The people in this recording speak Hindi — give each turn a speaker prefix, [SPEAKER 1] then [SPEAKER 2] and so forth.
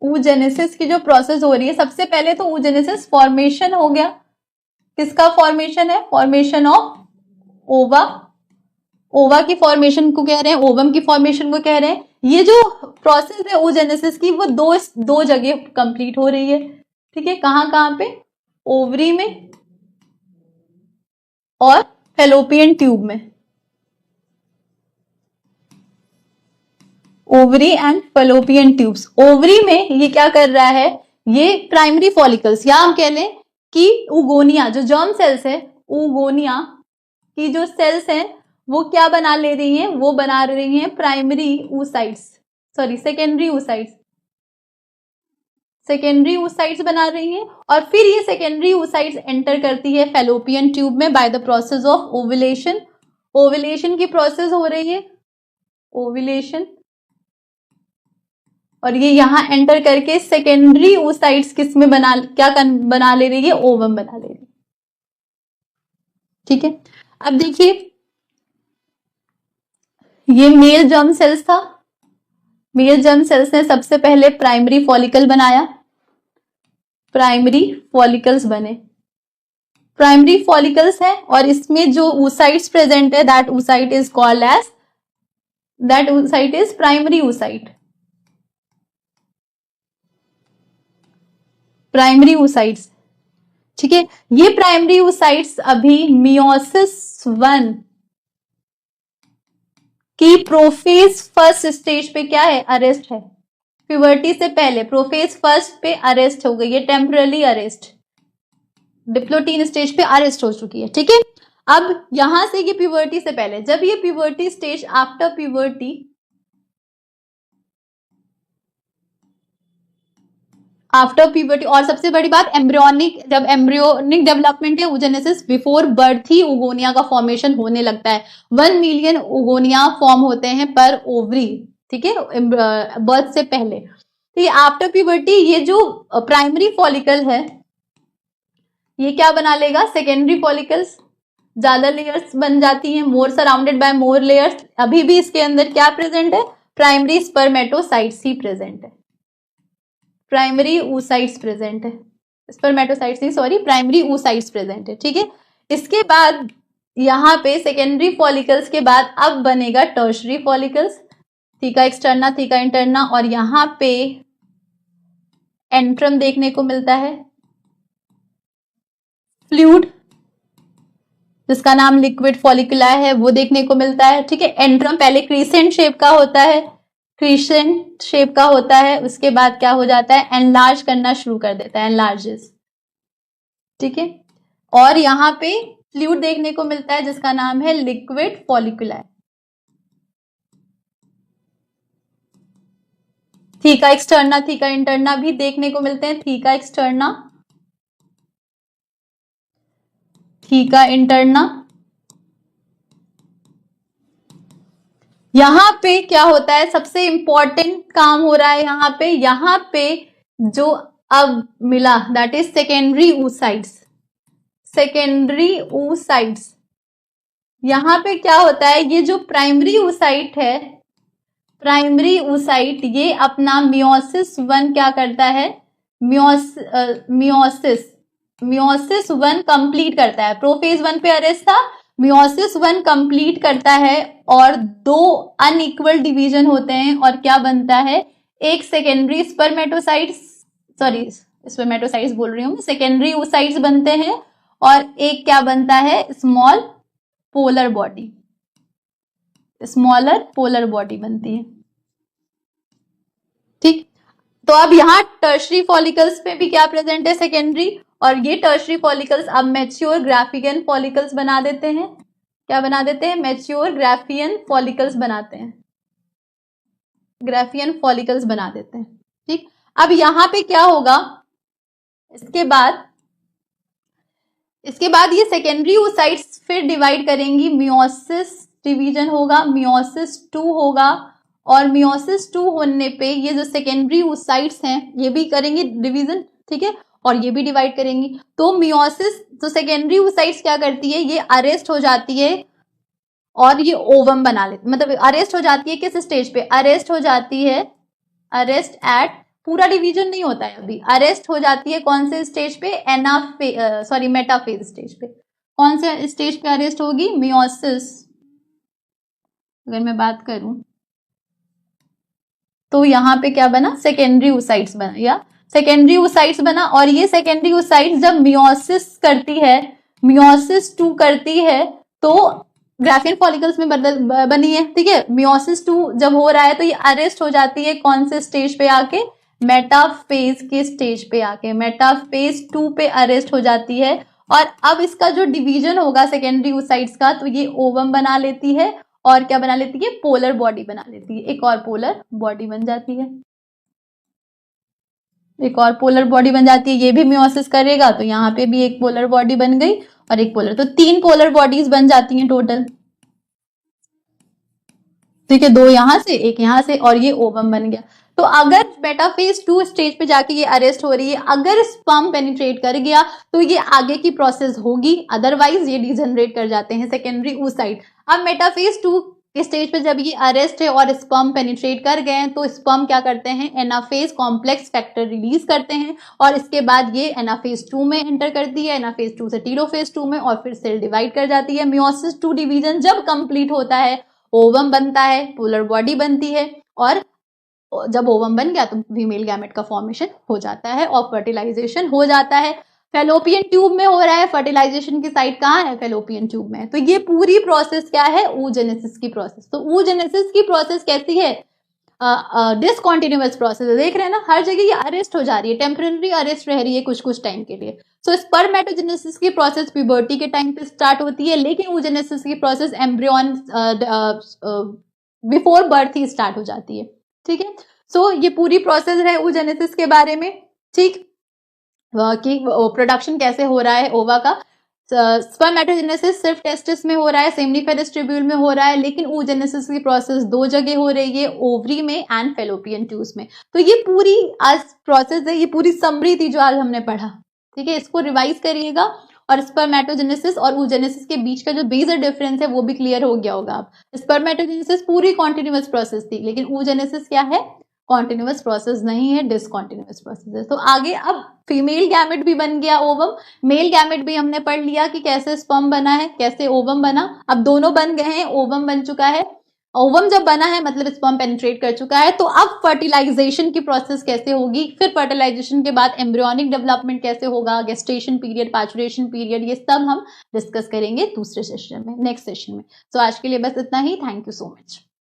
[SPEAKER 1] oogenesis की जो प्रोसेस हो रही है, सबसे पहले तो oogenesis फॉर्मेशन हो गया। किसका फॉर्मेशन है? फॉर्मेशन ऑफ ओवा। ओवा की फॉर्मेशन को कह रहे हैं, ओवम की फॉर्मेशन को कह रहे हैं। ये जो प्रोसेस है oogenesis की, वो दो जगह कंप्लीट हो रही है, ठीक है। कहां पे? ओवरी में और फेलोपियन ट्यूब में। Ovary and fallopian tubes. Ovary में ये क्या कर रहा है? ये प्राइमरी फॉलिकल्स, या हम कह लें कि उगोनिया, जो जर्म सेल्स है, उगोनिया की जो सेल्स हैं, वो क्या बना ले रही हैं? वो बना रही हैं primary oocytes, sorry secondary oocytes, secondary oocytes बना रही हैं। और फिर ये सेकेंडरी oocytes एंटर करती है फेलोपियन ट्यूब में by the process of ovulation. Ovulation की प्रोसेस हो रही है, ओवुलेशन, और ये यहां एंटर करके सेकेंडरी oocytes किस में बना ले रही है? ओवम बना ले रही है, ठीक है। अब देखिए, ये मेल जर्म सेल्स था। मेल जर्म सेल्स ने सबसे पहले प्राइमरी फॉलिकल बनाया, प्राइमरी फॉलिकल्स बने, प्राइमरी फॉलिकल्स है, और इसमें जो oocytes प्रेजेंट है, that oocyte is called as, that oocyte is primary oocyte, primary oocytes, ठीक है। ये प्राइमरी oocytes अभी मियोसिस 1 की प्रोफेज फर्स्ट स्टेज पे क्या है? अरेस्ट है। प्यूबर्टी से पहले प्रोफेज फर्स्ट पे अरेस्ट हो गई है, टेम्पररी अरेस्ट, डिप्लोटीन स्टेज पे अरेस्ट हो चुकी है, ठीक है। अब यहां से ये प्यूबर्टी से पहले, जब ये puberty stage, after puberty, after puberty, और सबसे बड़ी बात एम्ब्रियोनिक, जब एम्ब्रियोनिक डेवलपमेंट है, oogenesis बिफोर बर्थ ही ओगोनिया का फॉर्मेशन होने लगता है। 1 मिलियन ओगोनिया फॉर्म होते हैं पर ओवरी, ठीक है, बर्थ से पहले। तो ये आफ्टर प्यूबर्टी, ये जो प्राइमरी फॉलिकल है, ये क्या बना लेगा? सेकेंडरी फॉलिकल्स, ज्यादा लेयर्स बन जाती हैं, मोर सराउंडेड बाय मोर लेयर्स। अभी भी इसके अंदर क्या प्रेजेंट है? प्राइमरी स्पर्मेटोसाइट्स ही प्रेजेंट है, प्राइमरी oocytes प्रेजेंट है, स्पर्मेटोसाइट्स नहीं, सॉरी, प्राइमरी oocytes प्रेजेंट है, ठीक है। इसके बाद यहाँ पे सेकेंडरी फॉलिकल्स के बाद अब बनेगा tertiary follicles, theca externa, theca interna, और यहाँ पे एंट्रम देखने को मिलता है, फ्लूइड जिसका नाम लिक्विड फॉलिकुला है, वो देखने को मिलता है, ठीक है। एंट्रम पहले क्रीसेंट शेप का होता है, क्रीसेंट शेप का होता है, उसके बाद क्या हो जाता है? एनलार्ज करना शुरू कर देता है, एनलार्जेस, ठीक है। और यहाँ पे फ्लूइड देखने को मिलता है जिसका नाम है liquid folliculi. Theca externa, theca interna भी देखने को मिलते हैं, थीका एक्सटर्ना, थीका इंटरना। यहां पे क्या होता है? सबसे इंपॉर्टेंट काम हो रहा है यहाँ पे जो अब मिला, that is secondary oocytes, secondary oocytes। यहां पे क्या होता है? ये जो प्राइमरी oocyte है, प्राइमरी oocyte, ये अपना मियोसिस 1 क्या करता है? मियोसिस 1 कंप्लीट करता है। प्रोफेज 1 पे अरेस्ट था, मियोसिस 1 कंप्लीट करता है, और 2 अनइक्वल डिवीजन होते हैं, और क्या बनता है? एक सेकेंडरी स्पर्मेटोसाइट्स, सॉरी स्पर्मेटोसाइट्स बोल रही हूँ, सेकेंडरी oocytes बनते हैं, और एक क्या बनता है? Small polar body, smaller polar body बनती है, ठीक। तो अब यहाँ टर्शरी फॉलिकल्स पे भी क्या प्रेजेंट है? सेकेंडरी, और ये टर्शरी फॉलिकल्स अब मैच्योर ग्राफियन फॉलिकल्स बना देते हैं। क्या बना देते हैं? मैच्योर ग्राफियन फॉलिकल्स बनाते हैं, ग्राफियन फॉलिकल्स बना देते हैं, ठीक। अब यहाँ पे क्या होगा? इसके बाद ये सेकेंडरी oocytes फिर डिवाइड करेंगी, मियोसिस डिवीजन होगा, मियोसिस 2 होगा, और मियोसिस 2 होने पे ये जो सेकेंडरी oocytes हैं ये भी करेंगे डिवीजन, ठीक है, और ये भी डिवाइड करेंगी। तो मियोसिस, तो सेकेंडरी oocytes क्या करती है? ये अरेस्ट हो जाती है और ये ओवम बना लेती, मतलब अरेस्ट हो जाती है किस स्टेज पे? अरेस्ट हो जाती है, अरेस्ट एट पूरा डिवीजन नहीं होता है अभी, अरेस्ट हो जाती है कौन से स्टेज पे, मेटाफेज स्टेज पे। कौन से स्टेज पे अरेस्ट होगी, मियोसिस। अगर मैं बात करूं तो यहाँ पे क्या बना, सेकेंडरी oocytes बना, या सेकेंडरी oocytes बना, और ये सेकेंडरी oocytes जब मियोसिस करती है, मियोसिस 2 करती है, तो ग्राफियन फॉलिकल्स में बनी है, ठीक है। मियोसिस 2 जब हो रहा है तो ये अरेस्ट हो जाती है कौन से स्टेज पे आके, मेटाफेज के स्टेज पे आके, मेटाफेज 2 पे अरेस्ट हो जाती है। और अब इसका जो डिवीजन होगा सेकेंडरी oocytes का, तो ये ओवम बना लेती है, और क्या बना लेती है, पोलर बॉडी बना लेती है, एक और पोलर बॉडी बन जाती है, एक और पोलर बॉडी बन जाती है। ये भी मियोसिस करेगा तो यहाँ पे भी एक पोलर बॉडी बन गई और एक पोलर, तो 3 पोलर बॉडीज बन जाती हैं टोटल, ठीक है, 2 यहां से एक यहां से, और ये ओवम बन गया। तो अगर मेटाफेज 2 स्टेज पे जाके ये अरेस्ट हो रही है, अगर स्पर्म पेनिट्रेट कर गया तो ये आगे की प्रोसेस होगी, अदरवाइज ये डिजनरेट कर जाते हैं सेकेंडरी oocyte। अब मेटाफेज 2 के स्टेज पे जब ये अरेस्ट है और स्पर्म पेनिट्रेट कर गए हैं, तो स्पर्म क्या करते हैं, एनाफेज कॉम्प्लेक्स फैक्टर रिलीज करते हैं, और इसके बाद ये एनाफेज 2 में एंटर करती है, एनाफेज 2 से टीलोफेज 2 में, और फिर सेल डिवाइड कर जाती है। मियोसिस 2 डिवीजन जब कंप्लीट होता है, ओवम बनता है, पोलर बॉडी बनती है, और जब ओवम बन गया तो फीमेल गैमेट का फॉर्मेशन हो जाता है और फर्टिलाइजेशन हो जाता है। फेलोपियन ट्यूब में हो रहा है, फर्टिलाइजेशन की साइट कहाँ है, फेलोपियन ट्यूब में। तो ये पूरी प्रोसेस क्या है, oogenesis की प्रोसेस। तो oogenesis की प्रोसेस कैसी है, डिसकॉन्टिन्यूअस प्रोसेस है, देख रहे हैं ना, हर जगह ये अरेस्ट हो जा रही है, टेम्पररी अरेस्ट रह रही है कुछ कुछ टाइम के लिए। सो स्पर्मेटोजेनेसिस की प्रोसेस प्यूबर्टी के टाइम पे स्टार्ट होती है, लेकिन oogenesis की प्रोसेस एम्ब्रियन बिफोर बर्थ ही स्टार्ट हो जाती है, ठीक है। सो ये पूरी प्रोसेस है oogenesis के बारे में, ठीक, कि प्रोडक्शन कैसे हो रहा है ओवा का। स्पर्मेटोजेनेसिस सिर्फ टेस्टिस में हो रहा है, सेमिनिफेरस ट्यूब्यूल में हो रहा है, लेकिन oogenesis की प्रोसेस 2 जगह हो रही है, ओवरी में एंड फेलोपियन ट्यूब्स में। तो ये पूरी आज प्रोसेस है, ये पूरी समरी थी जो आज हमने पढ़ा, ठीक है। इसको रिवाइज करिएगा, और स्पर्मेटोजेनेसिस और oogenesis के बीच का जो बेसिक डिफरेंस है वो भी क्लियर हो गया होगा। अब स्पर्मेटोजेनेसिस पूरी कॉन्टिन्यूअस प्रोसेस थी, लेकिन oogenesis क्या है, कॉन्टिन्यूअस प्रोसेस नहीं है, डिसकॉन्टिन्यूअस प्रोसेस है। तो आगे अब फीमेल गैमेट भी बन गया ओवम, मेल गैमेट भी हमने पढ़ लिया कि कैसे स्पर्म बना है, कैसे ओवम बना। अब दोनों बन गए हैं, ओवम बन चुका है, ओवम जब बना है मतलब स्पर्म पेनिट्रेट कर चुका है। तो अब फर्टिलाइजेशन की प्रोसेस कैसे होगी, फिर फर्टिलाइजेशन के बाद एम्ब्रियोनिक डेवलपमेंट कैसे होगा, गेस्टेशन पीरियड, पैचुरेशन पीरियड, ये सब हम डिस्कस करेंगे दूसरे सेशन में, नेक्स्ट सेशन में। तो आज के लिए बस इतना ही, थैंक यू सो मच।